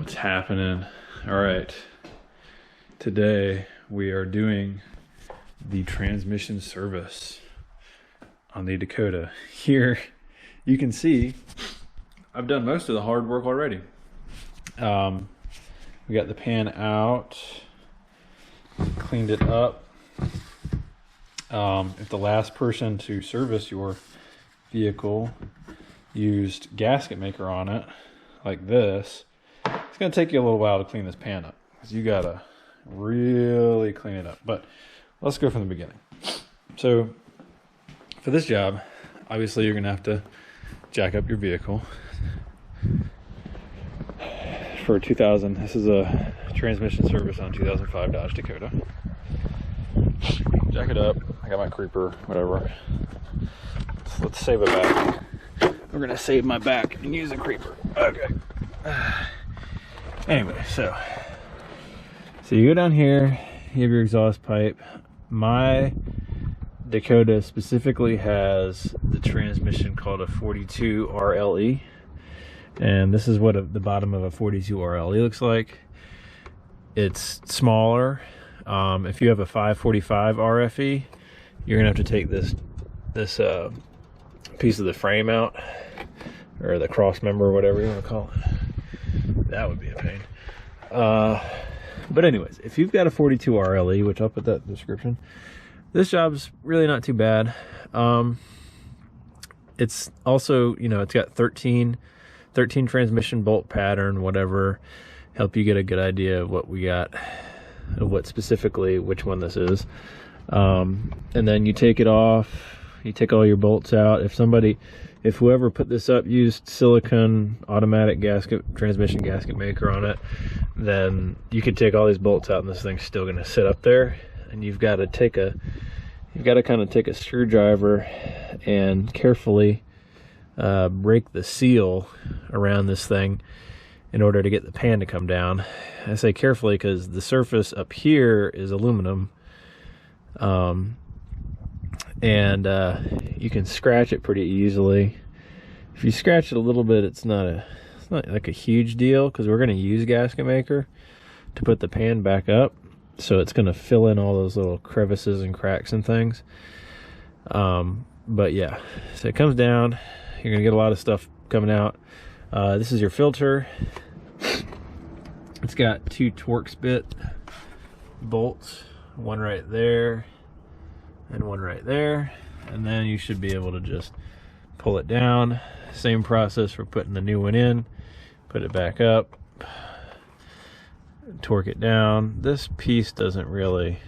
What's happening? All right, today we are doing the transmission service on the Dakota. Here you can see I've done most of the hard work already. We got the pan out, cleaned it up. If the last person to service your vehicle used gasket maker on it like this, it's going to take you a little while to clean this pan up because you got to really clean it up. But let's go from the beginning. So for this job, obviously you're going to have to jack up your vehicle. For 2000, this is a transmission service on 2005 Dodge Dakota. Jack it up. I got my creeper, whatever. So let's save it back. We're going to save my back and use a creeper. Okay. Anyway, so you go down here, you have your exhaust pipe. My Dakota specifically has the transmission called a 42 RLE, and this is what the bottom of a 42 RLE looks like. It's smaller. If you have a 545 RFE, you're gonna have to take this piece of the frame out, or the cross member, or whatever you want to call it. That would be a pain. But anyways, if you've got a 42 RLE, which I'll put that in the description, this job's really not too bad. It's also, you know, it's got 13 transmission bolt pattern, whatever, help you get a good idea of what we got, of what specifically, which one this is. And then you take it off, you take all your bolts out. If whoever put this up used silicone automatic transmission gasket maker on it, then you could take all these bolts out and this thing's still gonna sit up there. And you've got to kind of take a screwdriver and carefully break the seal around this thing in order to get the pan to come down. I say carefully because the surface up here is aluminum, and you can scratch it pretty easily. If you scratch it a little bit, it's not like a huge deal, because we're going to use gasket maker to put the pan back up, so it's going to fill in all those little crevices and cracks and things. But yeah, so it comes down, you're going to get a lot of stuff coming out. This is your filter. It's got 2 Torx bit bolts, one right there and one right there, and then you should be able to just pull it down. Same process for putting the new one in, put it back up, torque it down. This piece doesn't really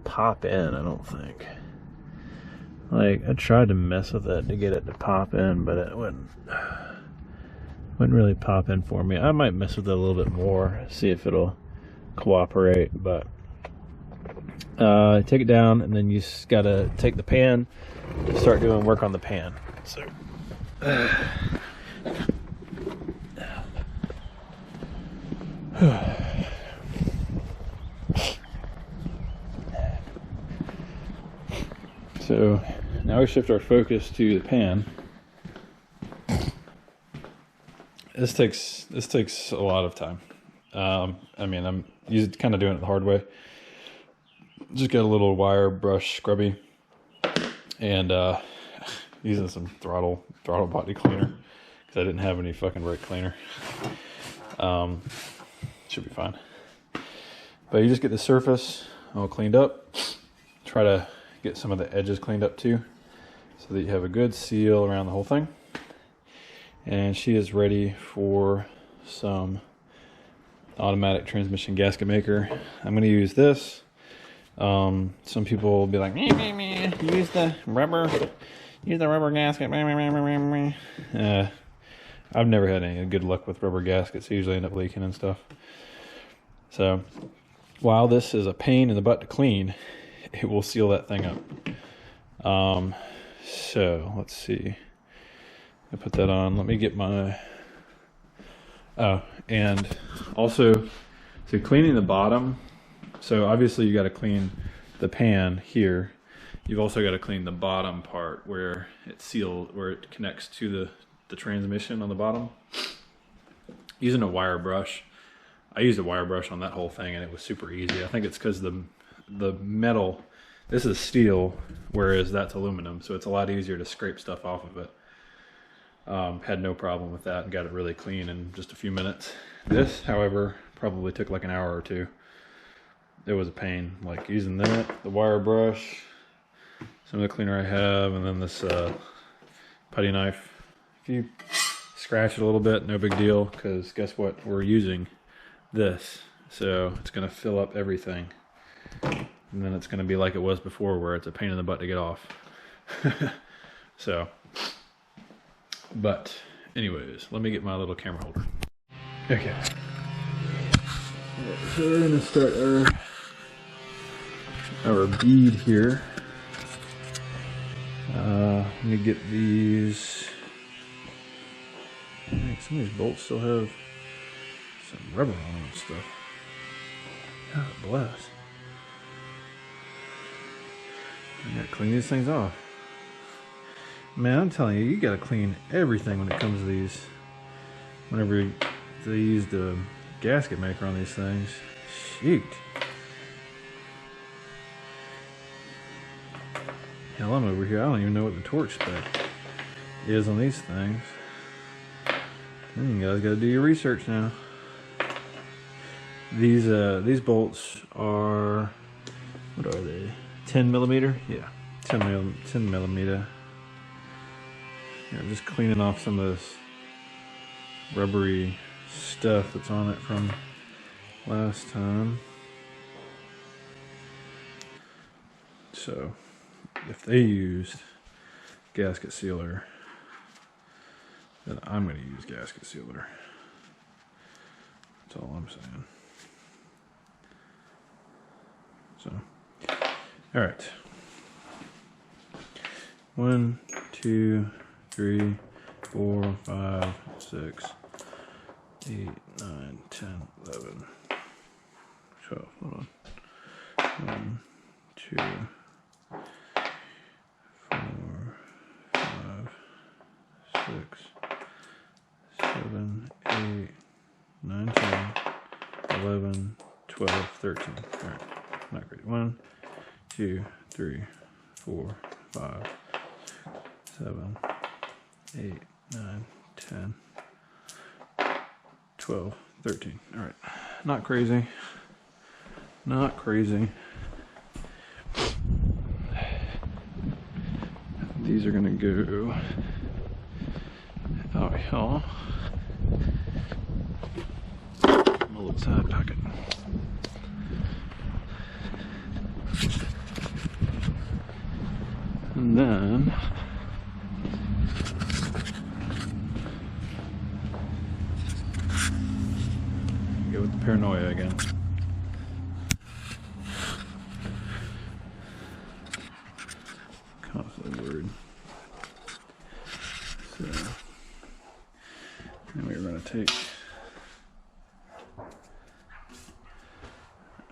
pop in, I don't think. Like, I tried to mess with it to get it to pop in, but it wouldn't really pop in for me. I might mess with it a little bit more, see if it'll cooperate. But take it down, and then you just gotta take the pan to start doing work on the pan. So so now we shift our focus to the pan. This takes a lot of time. I mean, I'm kind of doing it the hard way. Just got a little wire brush scrubby, and using some throttle body cleaner because I didn't have any fucking brake cleaner. Should be fine. But you just get the surface all cleaned up. Try to get some of the edges cleaned up too, so that you have a good seal around the whole thing. And she is ready for some automatic transmission gasket maker. I'm going to use this. Some people will be like, use the rubber gasket. I've never had any good luck with rubber gaskets. They usually end up leaking and stuff. So while this is a pain in the butt to clean, it will seal that thing up. So let's see. I put that on. Let me get my... Oh, and also, so cleaning the bottom. So obviously you got to clean the pan here. You've also got to clean the bottom part where it's sealed, where it connects to the transmission on the bottom. using a wire brush. I used a wire brush on that whole thing and it was super easy. I think it's because the metal, this is steel, whereas that's aluminum, so it's a lot easier to scrape stuff off of it. Had no problem with that and got it really clean in just a few minutes. This, however, probably took like an hour or two. It was a pain, like using that, the wire brush, some of the cleaner I have, and then this putty knife. If you scratch it a little bit, no big deal, because guess what? We're using this, so it's going to fill up everything. And then it's going to be like it was before, where it's a pain in the butt to get off. So, but anyways, let me get my little camera holder. Okay. So we're going to start our bead here. Let me get these. I think some of these bolts still have some rubber on them and stuff. God bless. I gotta clean these things off. Man, I'm telling you, you gotta clean everything when it comes to these. Whenever they use the gasket maker on these things. Shoot. Hell, I'm over here. I don't even know what the torque spec is on these things. You guys gotta do your research now. These bolts are, what are they? 10 millimeter? Yeah, 10 millimeter. Yeah, just cleaning off some of this rubbery stuff that's on it from last time. So, if they used gasket sealer, then I'm going to use gasket sealer. That's all I'm saying. So, all right. 1, 2, 3, 4, 5, 6, 8, 9, 10, 11, 12. Hold on. 1, 2, 4, 5, 6, 7, 8, 9, 10, 11, 12, 13. All right, not great. 1, 2, 3, 4, 5, 7, 8, 9, 10, 12, 13. All right, not crazy. Not crazy. These are gonna go out here. My little side pocket. And then go with the paranoia again. Constantly worried. So, then we're going to take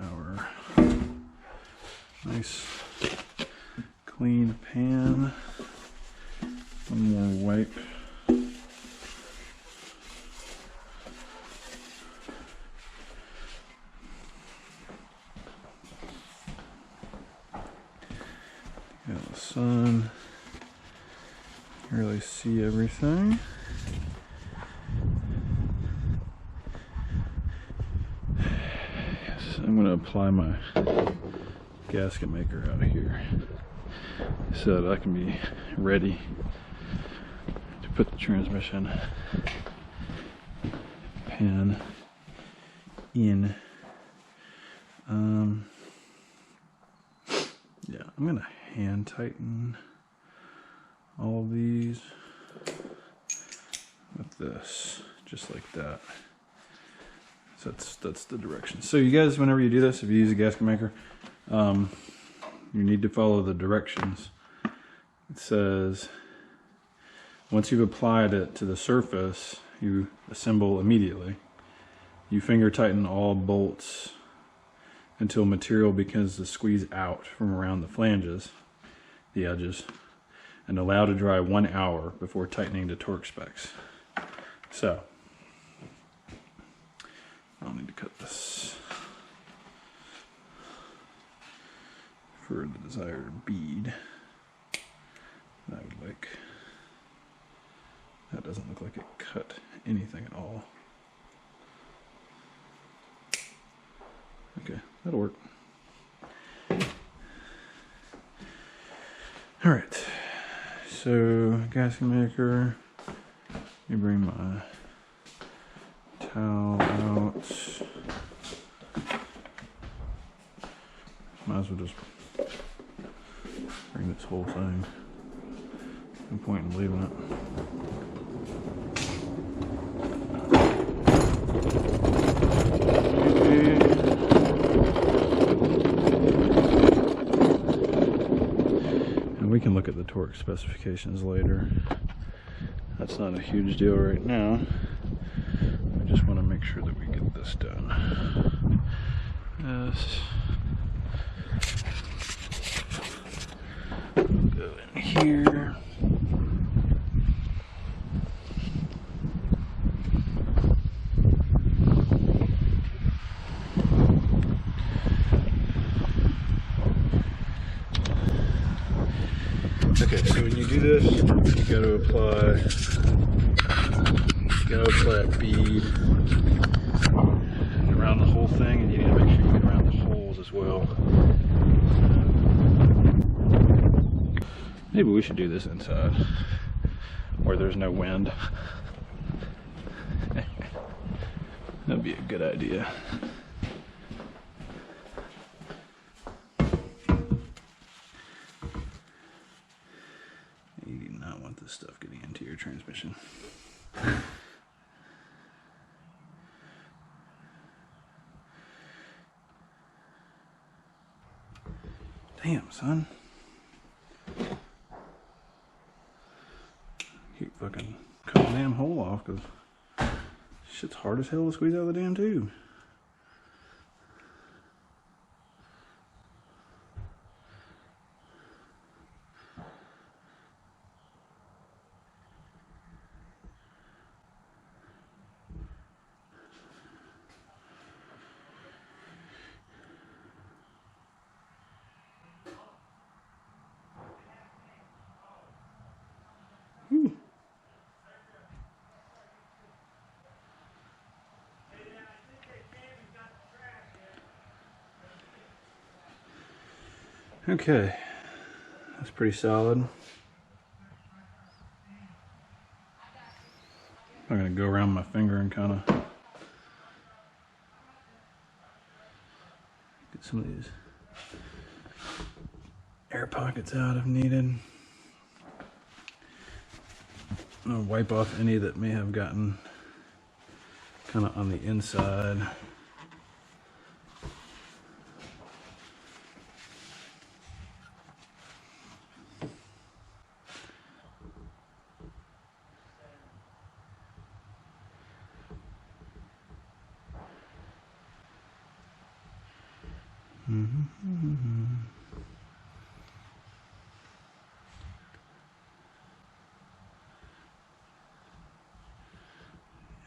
our nice clean pan, one more wipe. Got the sun, really see everything. Yes, I'm going to apply my gasket maker out here so that I can be ready to put the transmission pan in. Yeah, I'm gonna hand tighten all of these with this, just like that. So that's the direction. So you guys, whenever you do this, if you use a gasket maker, you need to follow the directions. It says once you've applied it to the surface, you assemble immediately. You finger tighten all bolts until material begins to squeeze out from around the flanges, the edges, and allow to dry 1 hour before tightening to torque specs. So, for the desired bead that I would like. That doesn't look like it cut anything at all. Okay, that'll work. Alright, so gasket maker, let me bring my towel out. Might as well just bring this whole thing. No point in leaving it. And we can look at the torque specifications later. That's not a huge deal right now. I just want to make sure that we get this done. Yes. Go in here. Okay, so when you do this, you gotta apply a bead around the whole thing, and you need to make sure you get around the holes as well. Maybe we should do this inside, where there's no wind. That'd be a good idea. You do not want this stuff getting into your transmission. Damn, son. Keep fucking cutting the damn hole off, because shit's hard as hell to squeeze out of the damn tube. Okay, that's pretty solid. I'm gonna go around my finger and kind of get some of these air pockets out if needed. I'm gonna wipe off any that may have gotten kind of on the inside.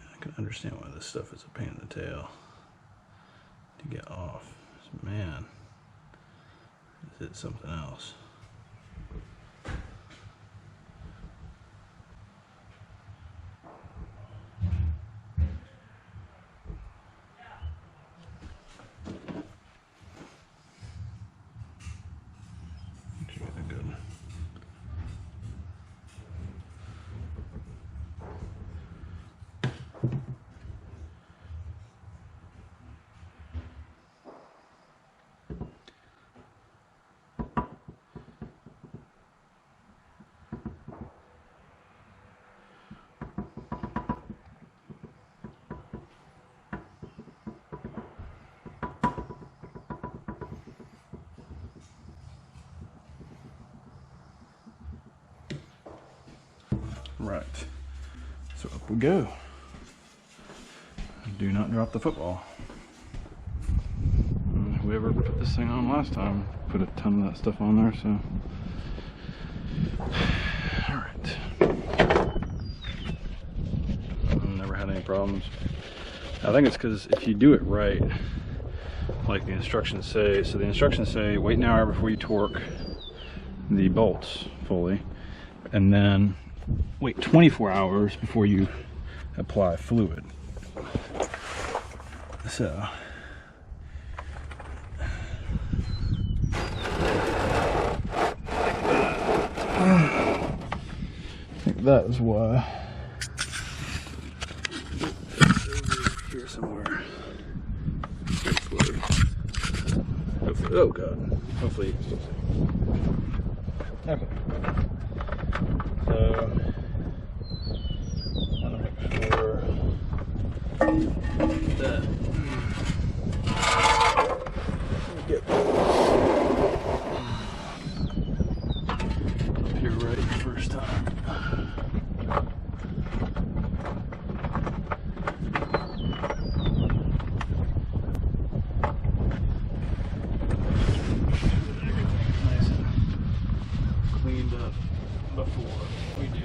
I can understand why this stuff is a pain in the tail to get off. Man, is it something else? Right, so up we go. Do not drop the football. Whoever put this thing on last time put a ton of that stuff on there, so. Alright. I've never had any problems. I think it's because if you do it right, like the instructions say. So the instructions say wait an hour before you torque the bolts fully, and then wait 24 hours before you apply fluid. So I think that is why. Over here somewhere. Hopefully, oh god. Hopefully you can still see. Okay. So I want to make sure that get up here right the first time. Nice and cleaned up before we do.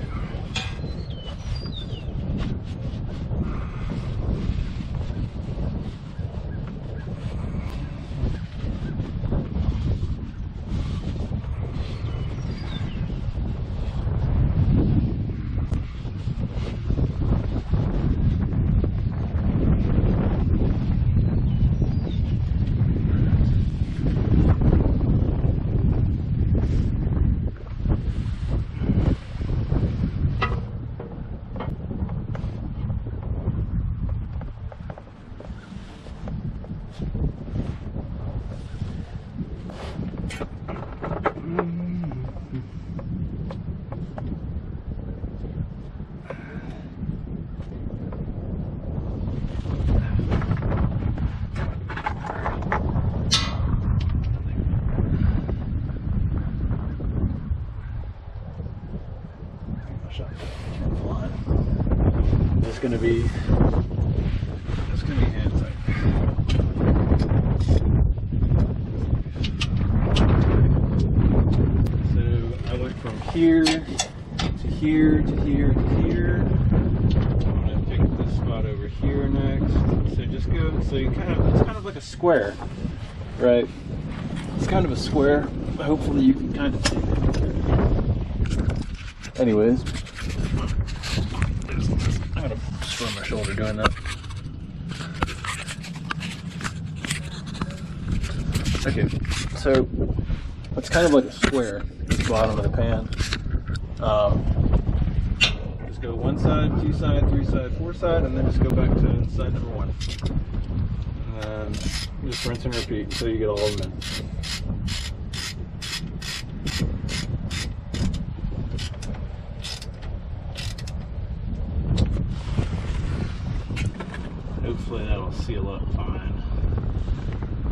It's gonna be hand tight. So I went from here to here to here to here. I'm gonna pick this spot over here next. So just go. So you it's kind of like a square, right? It's kind of a square. Hopefully you can kind of see it. Anyways. I'm gonna screw my shoulder doing that. Okay, so it's kind of like a square, this bottom of the pan. Just go one side, two side, three side, four side, and then just go back to side number one. And then just rinse and repeat until you get all of them in. Hopefully that'll seal up fine.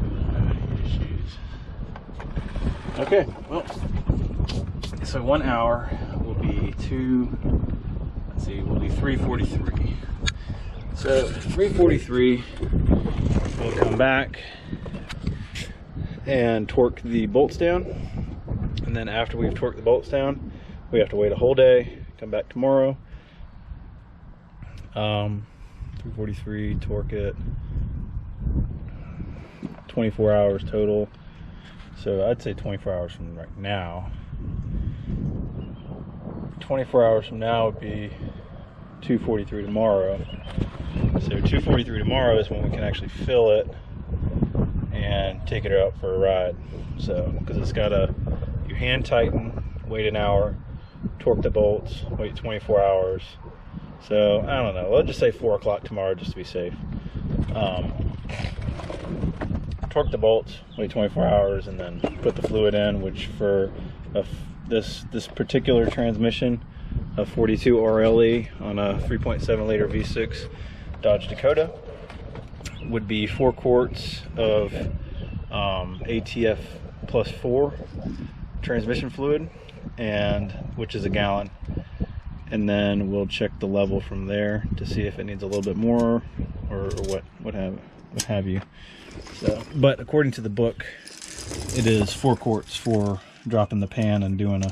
We don't have any issues. Okay, well, so 1 hour will be will be 3:43. So 3:43, we'll come back and torque the bolts down. And then after we've torqued the bolts down, we have to wait a whole day, come back tomorrow. 3:43, torque it, 24 hours total. So I'd say 24 hours from right now. 24 hours from now would be 2:43 tomorrow. So 2:43 tomorrow is when we can actually fill it and take it out for a ride. So, because it's got you hand tighten, wait an hour, torque the bolts, wait 24 hours. So, I don't know, let's just say 4 o'clock tomorrow just to be safe. Torque the bolts, wait 24 hours, and then put the fluid in, which for this particular transmission, a 42 RLE on a 3.7 liter V6 Dodge Dakota, would be 4 quarts of ATF plus 4 transmission fluid, and which is a gallon. And then we'll check the level from there to see if it needs a little bit more or what have you. So, but according to the book, it is 4 quarts for dropping the pan and doing a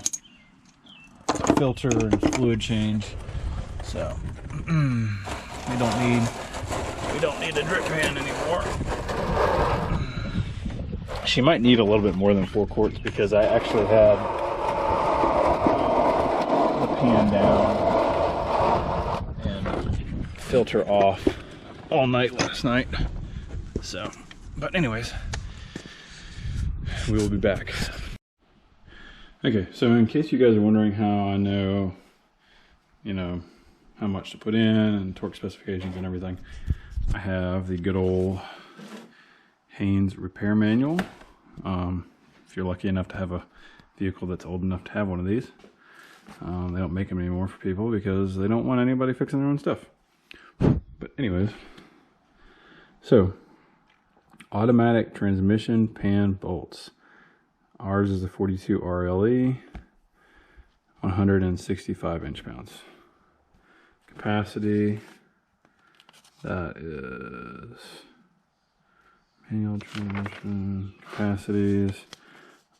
filter and fluid change. So we don't need a drip pan anymore. She might need a little bit more than 4 quarts because I actually had the pan down and filter off all night last night. So, but anyways, we will be back. Okay, so in case you guys are wondering how I know, you know, how much to put in and torque specifications and everything, I have the good old Haynes repair manual. If you're lucky enough to have a vehicle that's old enough to have one of these, they don't make them anymore for people because they don't want anybody fixing their own stuff. But anyways, so automatic transmission pan bolts. Ours is a 42 RLE, 165 inch-pounds. Capacity, that is manual transmission. Capacities,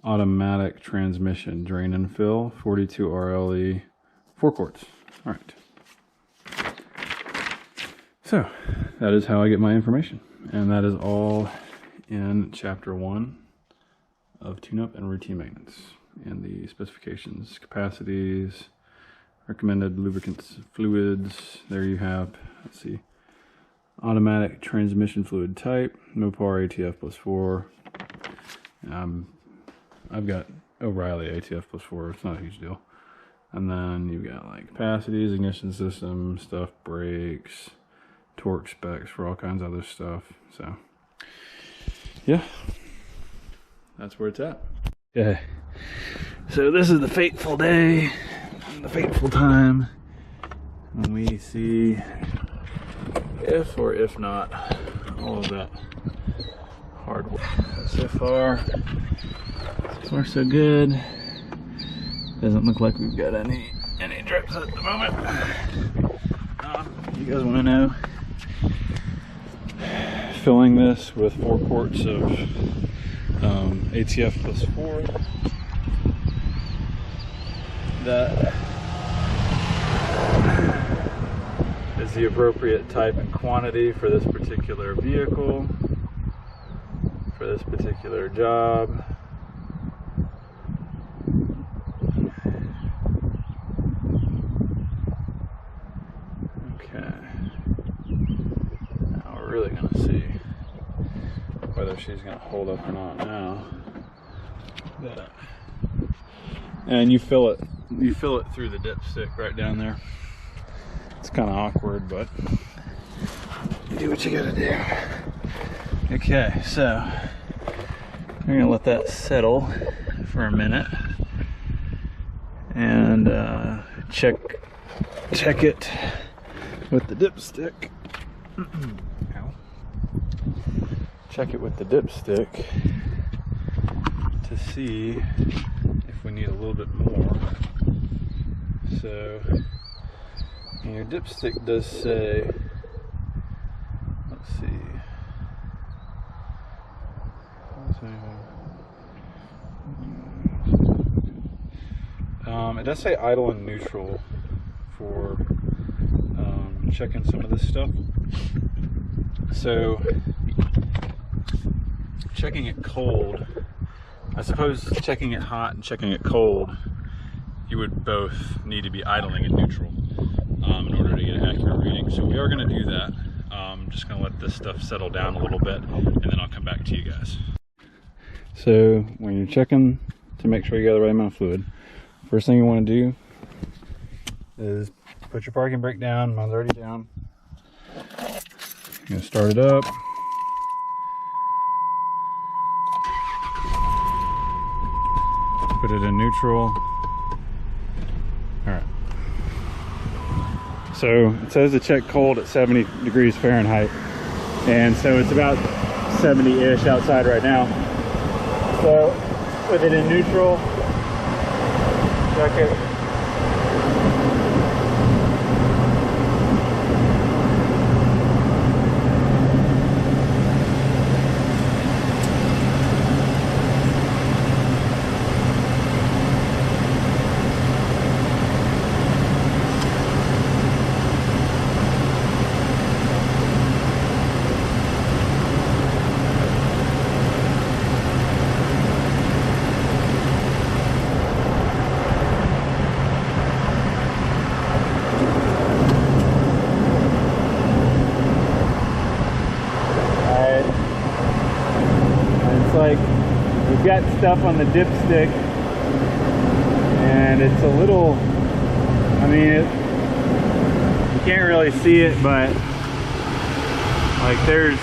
automatic transmission, drain and fill, 42 RLE, 4 quarts. All right. So that is how I get my information, and that is all in chapter 1 of tune-up and routine maintenance, and the specifications, capacities, recommended lubricants, fluids. There you have, let's see, automatic transmission fluid type, Mopar ATF +4. I've got O'Reilly ATF +4. It's not a huge deal. And then you've got like capacities, ignition system stuff, brakes, torque specs for all kinds of other stuff. So yeah, that's where it's at. Okay, so this is the fateful day, the fateful time when we see if or if not all of that hard work. So far so good. Doesn't look like we've got any drips at the moment. You guys want to know, filling this with 4 quarts of ATF +4, that is the appropriate type and quantity for this particular vehicle, for this particular job. Okay, now we're really going to see whether she's going to hold up or not now. And you fill it through the dipstick right down there. It's kind of awkward, but you do what you gotta do. Okay, so we're gonna let that settle for a minute and check it with the dipstick. Check it with the dipstick to see if we need a little bit more. So your dipstick does say, let's see, it does say idle and neutral for checking some of this stuff. So checking it cold, I suppose checking it hot and checking it cold, you would both need to be idling in neutral in order to get an accurate reading. So we are going to do that. I'm just going to let this stuff settle down a little bit, and then I'll come back to you guys. So when you're checking to make sure you got the right amount of fluid, first thing you want to do is put your parking brake down. Mine's already down. You're going to start it up. Put it in neutral. Alright. So it says to check cold at 70 degrees Fahrenheit. And so it's about 70-ish outside right now. So with it in neutral, check it. got stuff on the dipstick, and it's a little, I mean, you can't really see it, but like there's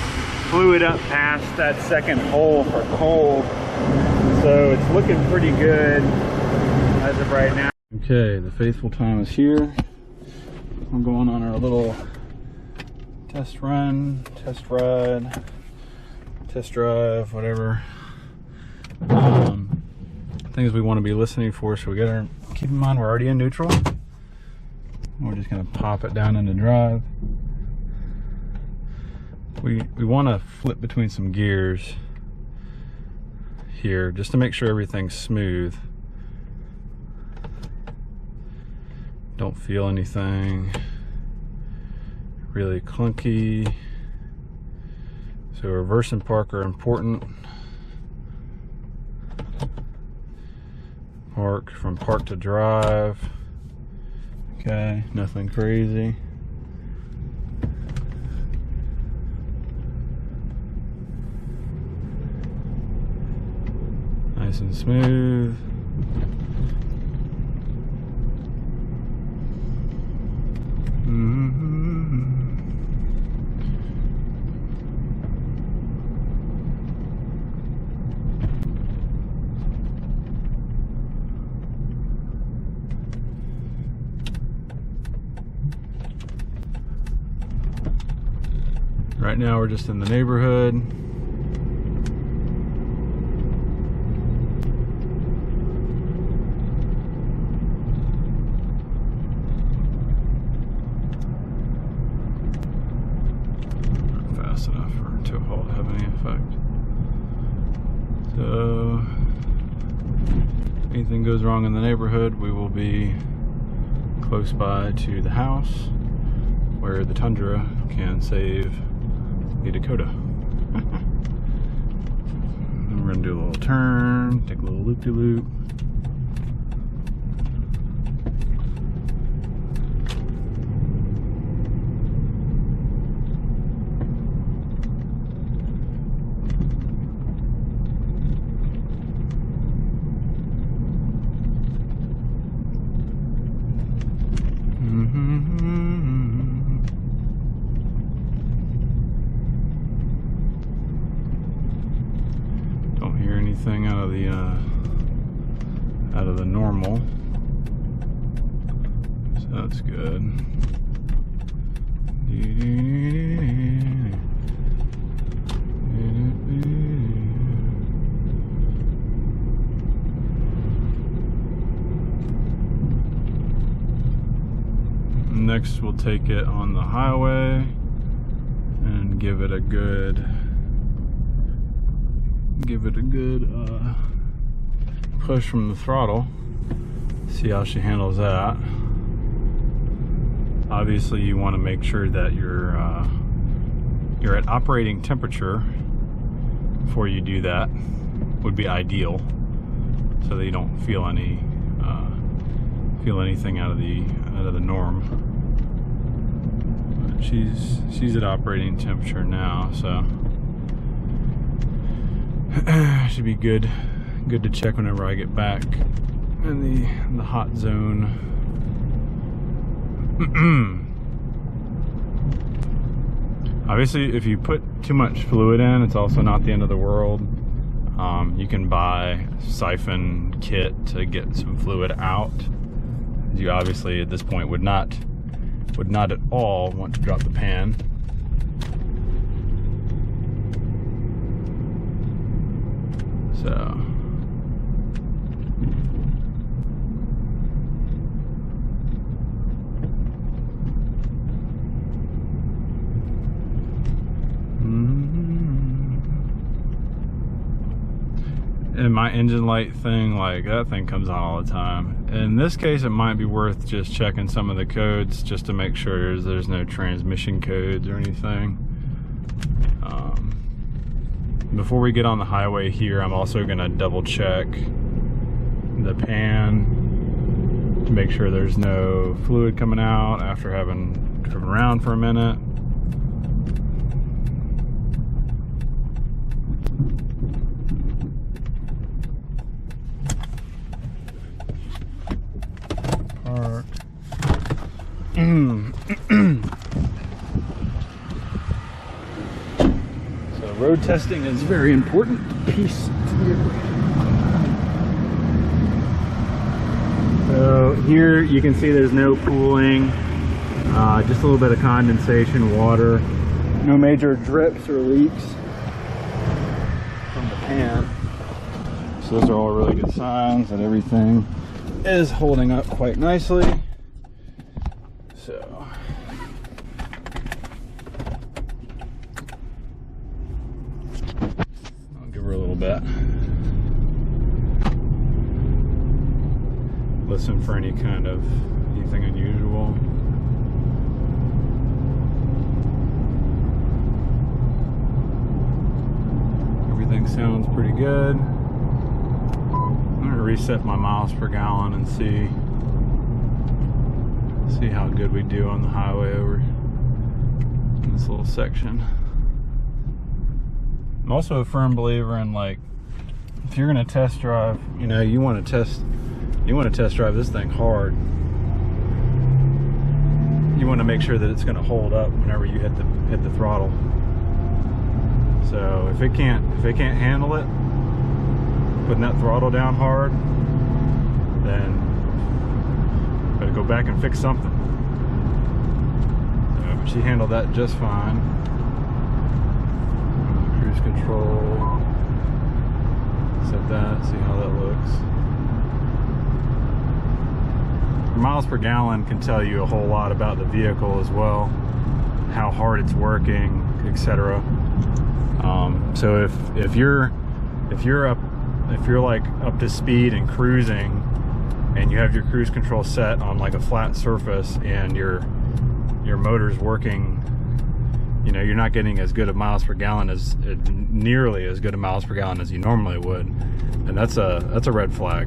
fluid up past that second hole for cold, so it's looking pretty good as of right now. Okay, the faithful time is here. We're going on our little test run, test ride, test drive, whatever things we want to be listening for. So we gotta keep in mind we're already in neutral. We're just gonna pop it down into drive. We want to flip between some gears here just to make sure everything's smooth. Don't feel anything really clunky. So reverse and park are important. Park, from park to drive. Okay, nothing crazy. Nice and smooth. Right now we're just in the neighborhood. Not fast enough for tow haul to have any effect. So, if anything goes wrong in the neighborhood, we will be close by to the house where the Tundra can save the Dakota. Then we're gonna do a little turn, take a little loop-de-loop. Anything out of the normal, so that's good. Next we'll take it on the highway and give it a good push from the throttle. See how she handles that. Obviously you want to make sure that you're at operating temperature before you do that. Would be ideal, so that you don't feel anything out of the norm. But she's at operating temperature now, so should be good to check whenever I get back in the hot zone. Obviously if you put too much fluid in, it's also not the end of the world. You can buy a siphon kit to get some fluid out. You obviously at this point would not at all want to drop the pan. So and my engine light thing, like that thing comes on all the time. In this case, it might be worth just checking some of the codes just to make sure there's no transmission codes or anything. Before we get on the highway here, I'm also gonna double check the pan to make sure there's no fluid coming out after having driven around for a minute. road testing is a very important piece to the equation. So here you can see there's no pooling, just a little bit of condensation, water, no major drips or leaks from the pan. So those are all really good signs that everything is holding up quite nicely. So I'll give her a little bit. Listen for anything unusual. Everything sounds pretty good. I'm gonna reset my miles per gallon and see how good we do on the highway over in this little section. I'm also a firm believer in, like, if you're gonna test drive, you know, you want to test drive this thing hard. You want to make sure that it's going to hold up whenever you hit the throttle. So if it can't handle it, putting that throttle down hard, then gotta go back and fix something. But she handled that just fine. Cruise control. Set that. See how that looks. Miles per gallon can tell you a whole lot about the vehicle as well, how hard it's working, etc. So if you're like up to speed and cruising, and you have your cruise control set on like a flat surface, and your motor's working, you know, you're not getting as good of miles per gallon as nearly as good of miles per gallon as you normally would, and that's a red flag.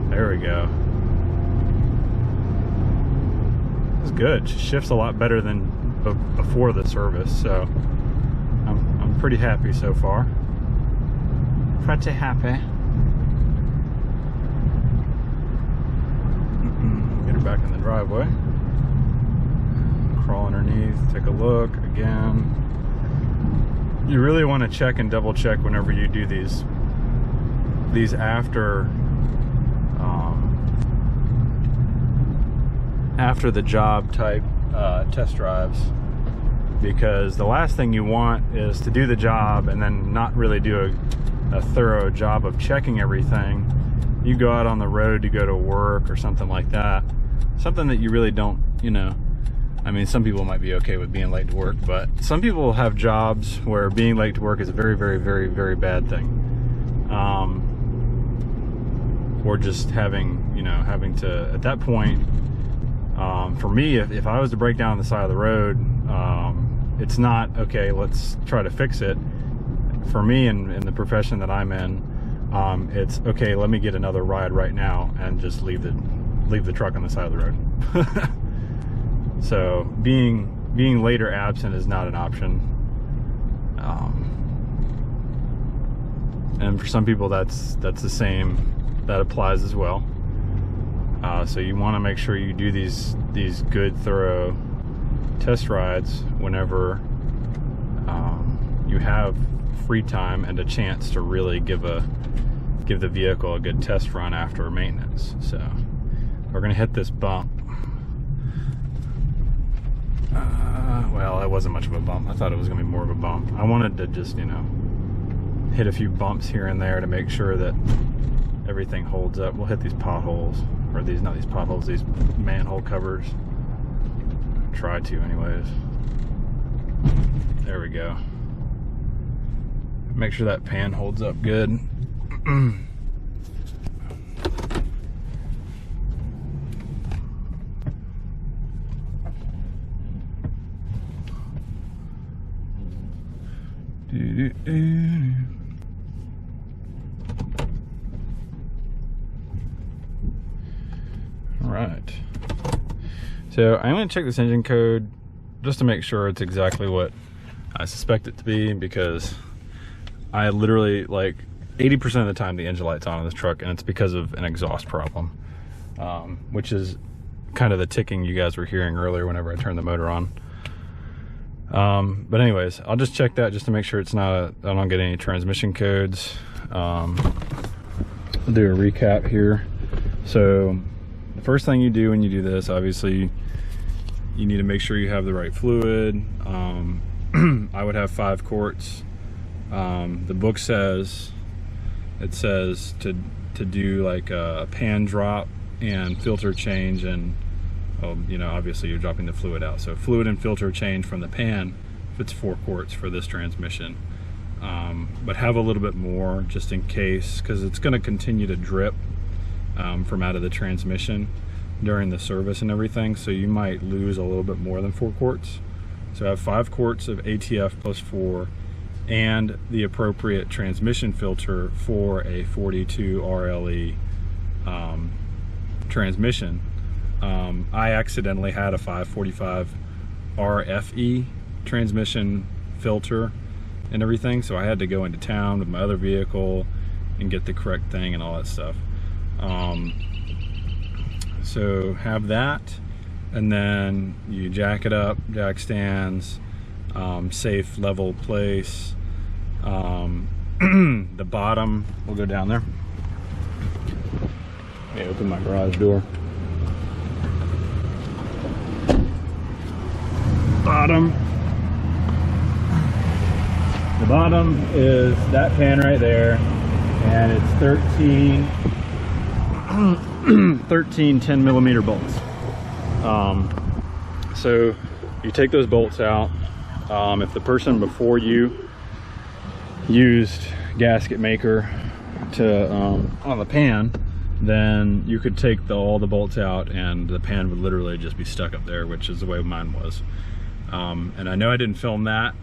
There we go. It's good. She shifts a lot better than before the service, so I'm pretty happy so far. Pretty happy. Get her back in the driveway. Crawl underneath, take a look again. You really want to check and double check whenever you do these after the job type test drives, because the last thing you want is to do the job and then not really do a thorough job of checking everything. You go out on the road to go to work or something like that, something that you really don't, you know, I mean, some people might be okay with being late to work, but some people have jobs where being late to work is a very, very, very, very bad thing. Or just having to, at that point, for me, if I was to break down on the side of the road, it's not, okay, let's try to fix it. For me, in the profession that I'm in, it's, okay, let me get another ride right now and just leave the truck on the side of the road. So being late or absent is not an option. And for some people, that's the same, that applies as well. So you want to make sure you do these good, thorough test rides whenever you have free time and a chance to really give the vehicle a good test run after maintenance. So we're gonna hit this bump. Well, that wasn't much of a bump. I thought it was gonna be more of a bump. I wanted to just, you know, hit a few bumps here and there to make sure that everything holds up. We'll hit these potholes, or not these potholes, these manhole covers. Try to anyways. There we go. Make sure that pan holds up good. All right. So I'm going to check this engine code just to make sure it's exactly what I suspect it to be, because I literally, like, 80% of the time the engine light's on in this truck, and it's because of an exhaust problem, which is kind of the ticking you guys were hearing earlier whenever I turned the motor on. But anyways, I'll just check that just to make sure it's not I don't get any transmission codes. I'll do a recap here. So the first thing you do when you do this, obviously you need to make sure you have the right fluid. I would have 5 quarts. The book says, it says to do like a pan drop and filter change, and you know, obviously you're dropping the fluid out, so fluid and filter change from the pan if it's 4 quarts for this transmission. But have a little bit more just in case, because it's going to continue to drip from out of the transmission during the service and everything, so you might lose a little bit more than 4 quarts. So have 5 quarts of ATF plus 4 and the appropriate transmission filter for a 42 RLE transmission. I accidentally had a 545 RFE transmission filter and everything, so I had to go into town with my other vehicle and get the correct thing and all that stuff. So have that, and then you jack it up, jack stands, safe level place. The bottom, we'll go down there. Let me open my garage door. The bottom is that pan right there, and it's 13 10mm bolts. So you take those bolts out. If the person before you used gasket maker to on the pan, then you could take all the bolts out and the pan would literally just be stuck up there, which is the way mine was. And I know I didn't film that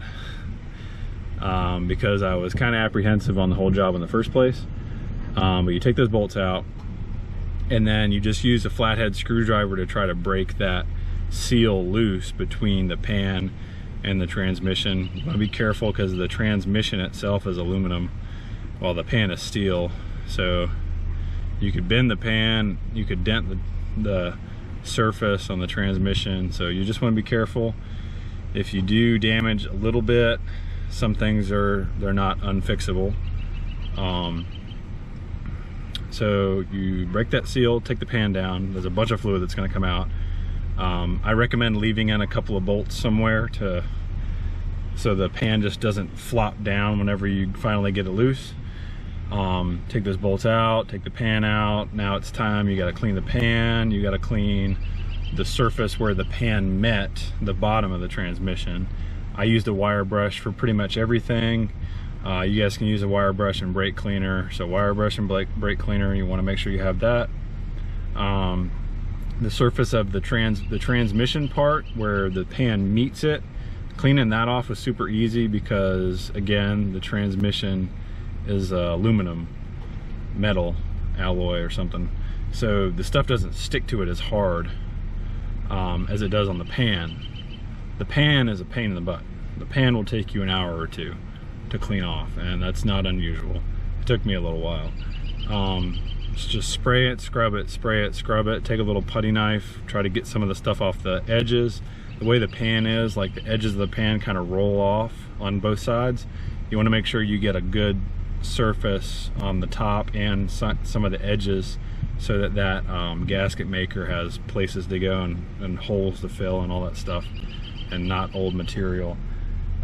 because I was kind of apprehensive on the whole job in the first place. But you take those bolts out, and then you just use a flathead screwdriver to try to break that seal loose between the pan and the transmission. You want to be careful because the transmission itself is aluminum while the pan is steel. So you could bend the pan, you could dent the surface on the transmission. So you just want to be careful. If you do damage a little bit, some things they're not unfixable. So you break that seal, take the pan down. There's a bunch of fluid that's going to come out. I recommend leaving in a couple of bolts somewhere so the pan just doesn't flop down whenever you finally get it loose. Take those bolts out, take the pan out. Now it's time, you got to clean the pan, you got to clean the surface where the pan met the bottom of the transmission. I used a wire brush for pretty much everything. You guys can use a wire brush and brake cleaner. So wire brush and brake cleaner, you want to make sure you have that. The surface of the transmission part where the pan meets it, cleaning that off was super easy because, again, the transmission is aluminum metal alloy or something, so the stuff doesn't stick to it as hard as it does on the pan. The pan is a pain in the butt. The pan will take you an hour or two to clean off, and that's not unusual. It took me a little while. Just spray it, scrub it, spray it, scrub it. Take a little putty knife, try to get some of the stuff off the edges. The way the pan is, like the edges of the pan kind of roll off on both sides. You want to make sure you get a good surface on the top and some of the edges, so that gasket maker has places to go and holes to fill and all that stuff, and not old material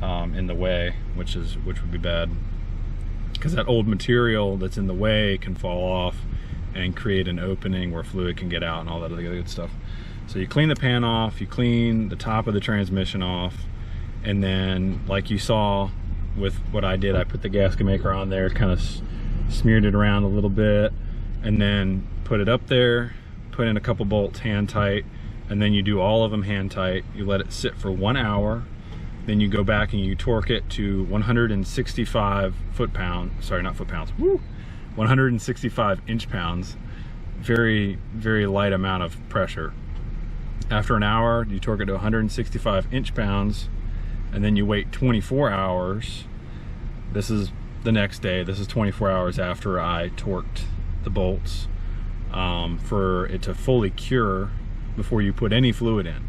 in the way, which would be bad, because that old material that's in the way can fall off and create an opening where fluid can get out and all that other good stuff. So you clean the pan off, you clean the top of the transmission off, and then, like you saw with what I did, I put the gasket maker on there, kind of smeared it around a little bit, and then put it up there, put in a couple bolts hand tight, and then you do all of them hand tight. You let it sit for 1 hour, then you go back and you torque it to 165 foot-pounds, sorry, not foot-pounds, 165 inch-pounds, very, very light amount of pressure. After an hour, you torque it to 165 inch-pounds, and then you wait 24 hours. This is the next day. This is 24 hours after I torqued the bolts, for it to fully cure before you put any fluid in.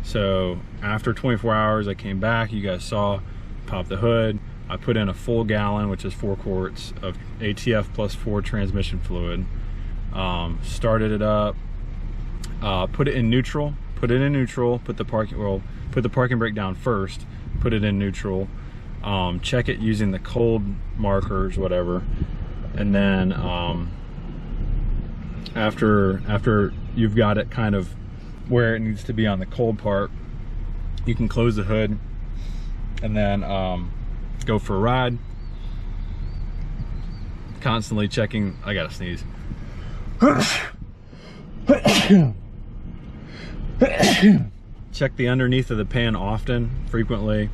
So after 24 hours, I came back, you guys saw, popped the hood, I put in a full gallon, which is 4 quarts of ATF plus 4 transmission fluid, started it up, put it in neutral, put the parking brake down first, put it in neutral, check it using the cold markers, whatever, and then after you've got it kind of where it needs to be on the cold part, you can close the hood and then go for a ride, constantly checking. I gotta sneeze. Check the underneath of the pan often, frequently,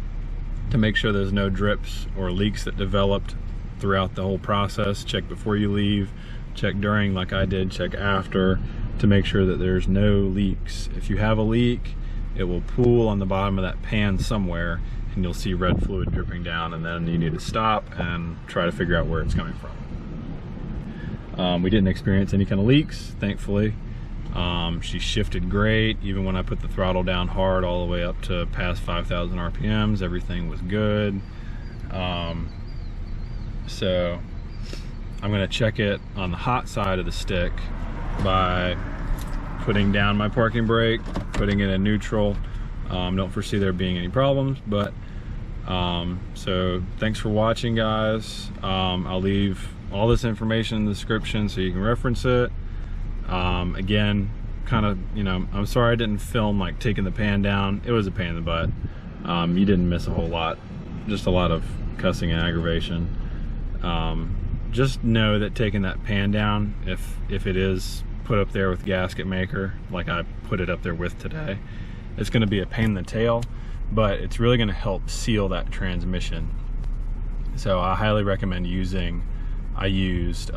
to make sure there's no drips or leaks that developed throughout the whole process. Check before you leave, check during like I did, check after, to make sure that there's no leaks. If you have a leak, it will pool on the bottom of that pan somewhere and you'll see red fluid dripping down, and then you need to stop and try to figure out where it's coming from. We didn't experience any kind of leaks, thankfully. She shifted great, even when I put the throttle down hard all the way up to past 5,000 RPMs, everything was good. So I'm gonna check it on the hot side of the stick by putting down my parking brake, putting it in neutral. Don't foresee there being any problems, but so thanks for watching, guys. I'll leave all this information in the description so you can reference it. Again, kind of, you know, I'm sorry I didn't film like taking the pan down. It was a pain in the butt. You didn't miss a whole lot, just a lot of cussing and aggravation. Just know that taking that pan down, if it is put up there with gasket maker like I put it up there with today, it's going to be a pain in the tail, but it's really going to help seal that transmission. So I highly recommend using, I used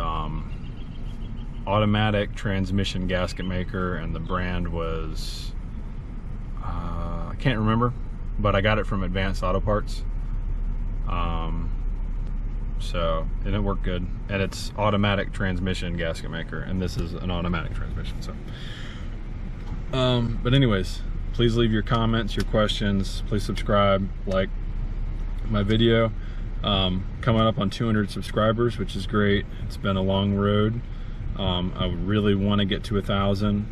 automatic transmission gasket maker, and the brand was I can't remember, but I got it from Advanced Auto Parts. So, and it worked good, and it's automatic transmission gasket maker, and this is an automatic transmission. So but anyways, please leave your comments, your questions, please subscribe, like my video. Coming up on 200 subscribers, which is great. It's been a long road. I really want to get to 1,000,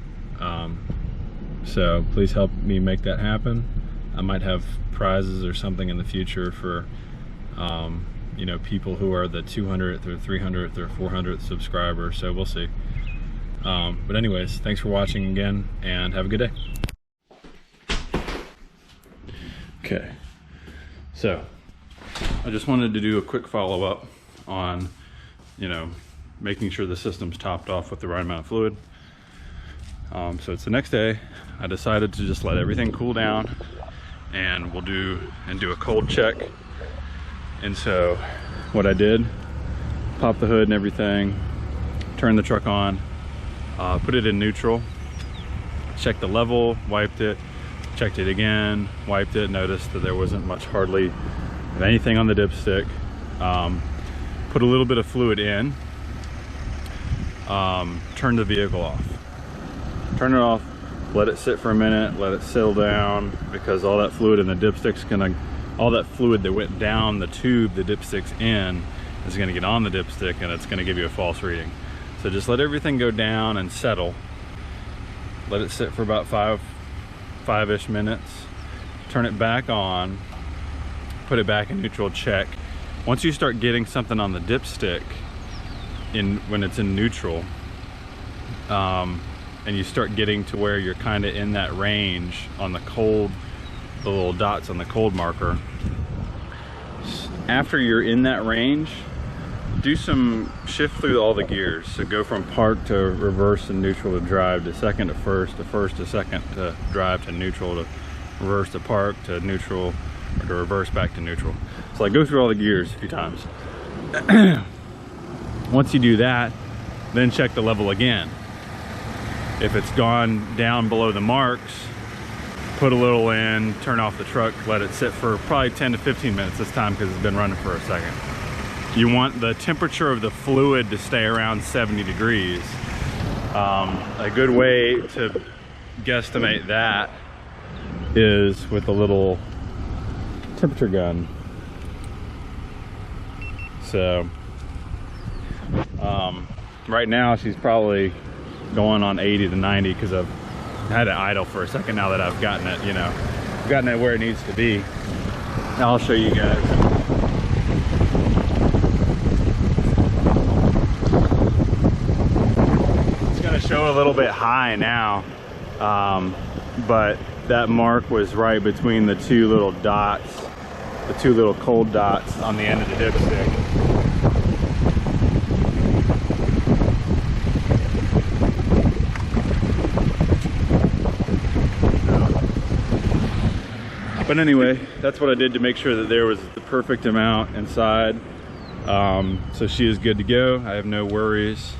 so please help me make that happen. I might have prizes or something in the future for you know, people who are the 200th or 300th or 400th subscriber, so we'll see. But anyways, thanks for watching again, and have a good day. Okay, so I just wanted to do a quick follow-up on, you know, making sure the system's topped off with the right amount of fluid. So it's the next day. I decided to just let everything cool down, and we'll do a cold check. And so what I did, pop the hood and everything, turn the truck on, put it in neutral, checked the level, wiped it, checked it again, wiped it, noticed that there wasn't much, hardly of anything on the dipstick. Put a little bit of fluid in, turn the vehicle off. Turn it off, let it sit for a minute, let it settle down, because all that fluid in the dipstick's gonna, all that fluid that went down the tube the dipstick's in is gonna get on the dipstick, and it's gonna give you a false reading. So just let everything go down and settle. Let it sit for about five-ish minutes. Turn it back on, put it back in neutral, check. Once you start getting something on the dipstick when it's in neutral, and you start getting to where you're kind of in that range on the cold, the little dots on the cold marker, after you're in that range, do some shift through all the gears. So go from park to reverse and neutral to drive, to second to first to second to drive to neutral, to reverse to park to neutral, or to reverse back to neutral. So like go through all the gears a few times. Once you do that, then check the level again. If it's gone down below the marks, put a little in, turn off the truck, let it sit for probably 10 to 15 minutes this time, because it's been running for a second. You want the temperature of the fluid to stay around 70 degrees. A good way to guesstimate that is with a little temperature gun. So right now she's probably going on 80 to 90 because I've had it idle for a second now that I've gotten it, you know, gotten it where it needs to be. I'll show you guys. It's gonna show a little bit high now, but that mark was right between the two little dots, the two little cold dots on the end of the dipstick. But anyway, that's what I did to make sure that there was the perfect amount inside. So she is good to go. I have no worries.